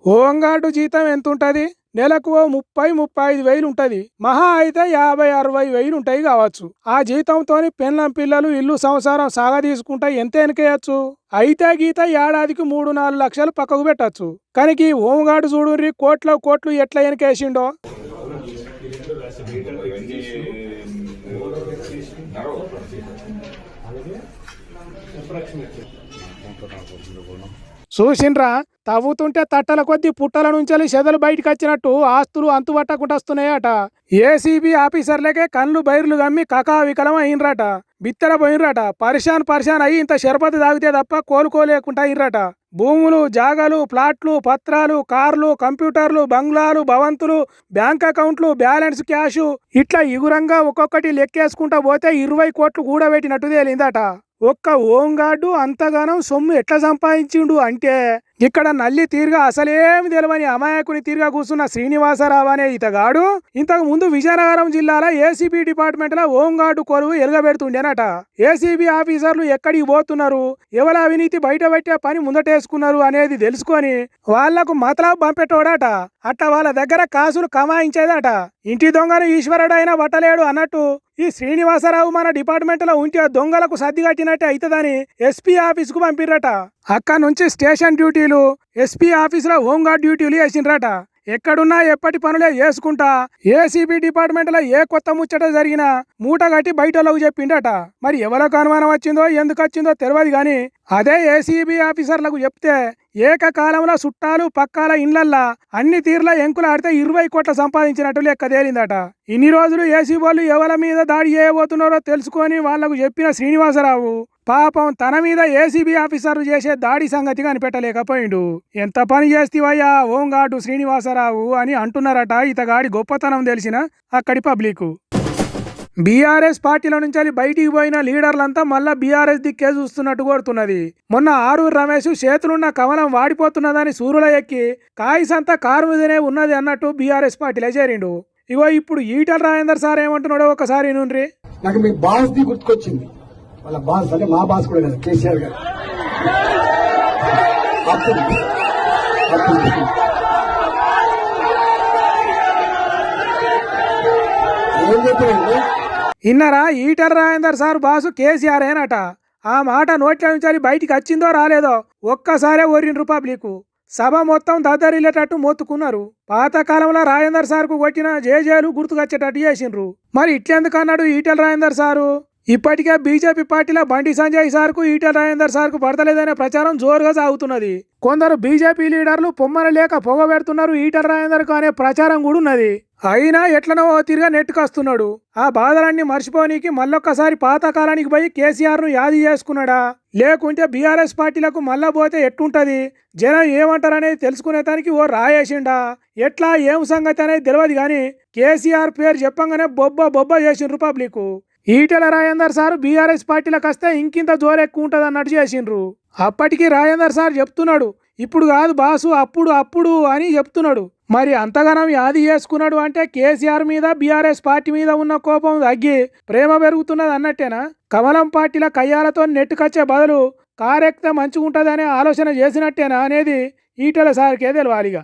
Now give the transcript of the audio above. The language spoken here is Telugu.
హోంగార్డు జీతం ఎంత ఉంటుంది? నెలకు 30-35 వేలు ఉంటుంది. మహా అయితే 50-60 వేలు ఉంటాయి కావచ్చు. ఆ జీతంతోని పెళ్ళం పిల్లలు ఇల్లు సంసారం సాగదీసుకుంటా ఎంత వెనకేయచ్చు. అయితే గీత ఏడాదికి 3-4 లక్షలు పక్కకు పెట్టచ్చు. కానీ ఈ హోంగార్డు చూడుర్రి కోట్ల కోట్లు ఎట్లా వెనకేసిండో. చూసిండ్రా, తవ్వుతుంటే తట్టల కొద్దీ పుట్టల నుంచి చెదలు బయటకు వచ్చినట్టు ఆస్తులు అంతుపట్టకుండా వస్తున్నాయట. ఏసీబీ ఆఫీసర్లకే కళ్ళు బైర్లు గమ్మి కకా వికలం అయినరట. బిత్తర పోయినరట. పరిశాన్ అయ్యి ఇంత షరబత్ తాగితే తప్ప కోలుకోలేకుండా అయినరట. భూములు, జాగాలు, ప్లాట్లు, పత్రాలు, కార్లు, కంప్యూటర్లు, బంగ్లాలు, భవంతులు, బ్యాంక్ అకౌంట్లు, బ్యాలెన్స్ క్యాషు ఇట్లా ఇగురంగా ఒక్కొక్కటి లెక్కేసుకుంటా పోతే 20 కోట్లు కూడబెట్టినట్టు తేలిందట. ఒక్క హోంగార్డు అంతగానం సొమ్ము ఎట్లా సంపాదించిండు అంటే, ఇక్కడ నల్లి తీరుగా అసలేమి తెలవని అమాయకుని తీరుగా కూర్చున్న శ్రీనివాసరావు అనే ఇతగాడు ఇంతకు ముందు విజయనగరం జిల్లాలో ఏసీబీ డిపార్ట్మెంట్ లో హోంగార్డు కొలువు ఎలుగబెడుతుండేనట. ఏసీబీ ఆఫీసర్లు ఎక్కడికి పోతున్నారు, ఎవరి అవినీతి బయట పెట్టే పని ముందటేసుకున్నారు అనేది తెలుసుకొని వాళ్లకు మతలాబ్ పంపెట్టోడట. అట్లా వాళ్ళ దగ్గర కాసులు కమాయించేదట. ఇంటి దొంగను ఈశ్వరుడు అయినా పట్టలేడు అన్నట్టు ఈ శ్రీనివాసరావు మన డిపార్ట్మెంట్ లో ఉంటే దొంగలకు సర్ది కట్టినట్టే అవుతుందని ఎస్పీ ఆఫీస్ కు పంపిర్రట. అక్కడ నుంచి స్టేషన్ డ్యూటీలు, ఎస్పీ ఆఫీస్ లో హోంగార్డ్ డ్యూటీలు వేసిండ్రట. ఎక్కడున్నా ఎప్పటి పనులే చేసుకుంటా ఏసీబీ డిపార్ట్మెంట్ లో ఏ కొత్త ముచ్చట జరిగినా మూట కట్టి బయటలోకి చెప్పిండట. మరి ఎవరికి అనుమానం వచ్చిందో ఎందుకు వచ్చిందో తెలియదు గాని అదే ఏసీబీ ఆఫీసర్లకు చెప్తే ఏకకాలంలో చుట్టాలు పక్కాల ఇండ్లల్లా అన్ని తీర్ల ఎంకులు ఆడితే 20 కోట్ల సంపాదించినట్టు లెక్క తేలిందట. ఇన్ని రోజులు ఏసీ వాళ్ళు ఎవరి మీద దాడి చేయబోతున్నారో తెలుసుకొని వాళ్లకు చెప్పిన శ్రీనివాసరావు పాపం తన మీద ఏసీబీ ఆఫీసర్లు చేసే దాడి సంగతి కనిపెట్టలేకపోయిండు. ఎంత పని చేస్తేవయ్యా హోంగార్డు శ్రీనివాసరావు అని అంటున్నారట ఇతగాడి గొప్పతనం తెలిసిన అక్కడి పబ్లిక్. బీఆర్ఎస్ పార్టీల నుంచి బయటికి పోయిన లీడర్లంతా మళ్ళా బీఆర్ఎస్ దిక్కే చూస్తున్నట్టు కొడుతున్నది. మొన్న ఆరూరు రమేష్ చేతులున్న కమలం వాడిపోతున్నదని సూరుల ఎక్కి కాయిసంతా కారు మీదనే ఉన్నది అన్నట్టు బీఆర్ఎస్ పార్టీలో చేరిండు. ఇగో ఇప్పుడు ఈటల రాజేందర్ సార్ ఏమంటున్నాడో ఒకసారి నుండ్రి. నాకు మీ బాస్ ది గుర్తుకొచ్చింది. వాళ్ళ బాస్ అంటే మా బాస్ కూడా కదా, కేసీఆర్ గారు. ఏం చెప్పారండి? ఇన్నరా, ఈటల రాజేందర్ సార్ బాసు కేసీఆర్ ఏనట. ఆ మాట నోట్ల నుంచి బయటికి వచ్చిందో రాలేదో ఒక్కసారే ఓరిండ్రు పబ్లిక్. సభ మొత్తం దద్దరిల్లేటట్టు మొత్తుకున్నారు. పాతకాలంలో రాజేందర్ సార్ కు కొట్టిన జేజేలు గుర్తుకొచ్చేటట్టు చేసిండ్రు. మరి ఇట్లెందుకు అన్నాడు ఈటల రాజేందర్ సారు? ఇప్పటికే బీజేపీ పార్టీలో బండి సంజయ్ సార్ కు ఈటల రాజేందర్ సార్ కు పడతలేదనే ప్రచారం జోరుగా సాగుతున్నది. కొందరు బీజేపీ లీడర్లు పొమ్మన లేక పొగ పెడుతున్నారు ఈటల రాజేందర్ కు అనే ప్రచారం కూడా ఉన్నది. అయినా ఎట్లనో తిరిగా నెట్టుకొస్తున్నాడు. ఆ బాధలన్నీ మర్చిపోనీకి మళ్ళొక్కసారి పాతకాలానికి పోయి కేసీఆర్ ను యాది చేసుకున్నాడా, లేకుంటే బీఆర్ఎస్ పార్టీలకు మళ్ళా పోతే ఎట్టుంటది, జనం ఏమంటారనేది తెలుసుకునేదానికి ఓ రాయేసిండా, ఎట్లా ఏం సంగతి అనేది తెలియదు గాని కేసీఆర్ పేరు చెప్పంగానే బొబ్బ చేసిండ్రు public. Etela Rajender sir BRS పార్టీలకు వస్తే ఇంకింత జోరెక్కువ ఉంటుంది అన్నట్టు చేసిండ్రు. అప్పటికి రాజేందర్ సార్ చెప్తున్నాడు, ఇప్పుడు కాదు బాసు అప్పుడు అని చెప్తున్నాడు. మరి అంతగానం యాది చేసుకున్నాడు అంటే కేసీఆర్ మీద బీఆర్ఎస్ పార్టీ మీద ఉన్న కోపం తగ్గి ప్రేమ పెరుగుతున్నది అన్నట్టేనా? కమలం పార్టీల కయ్యాలతో నెట్టుకొచ్చే బదులు కారెక్తే మంచిగుంటదనే ఆలోచన చేసినట్టేనా అనేది ఈటల సార్కే తెలియాలిగా.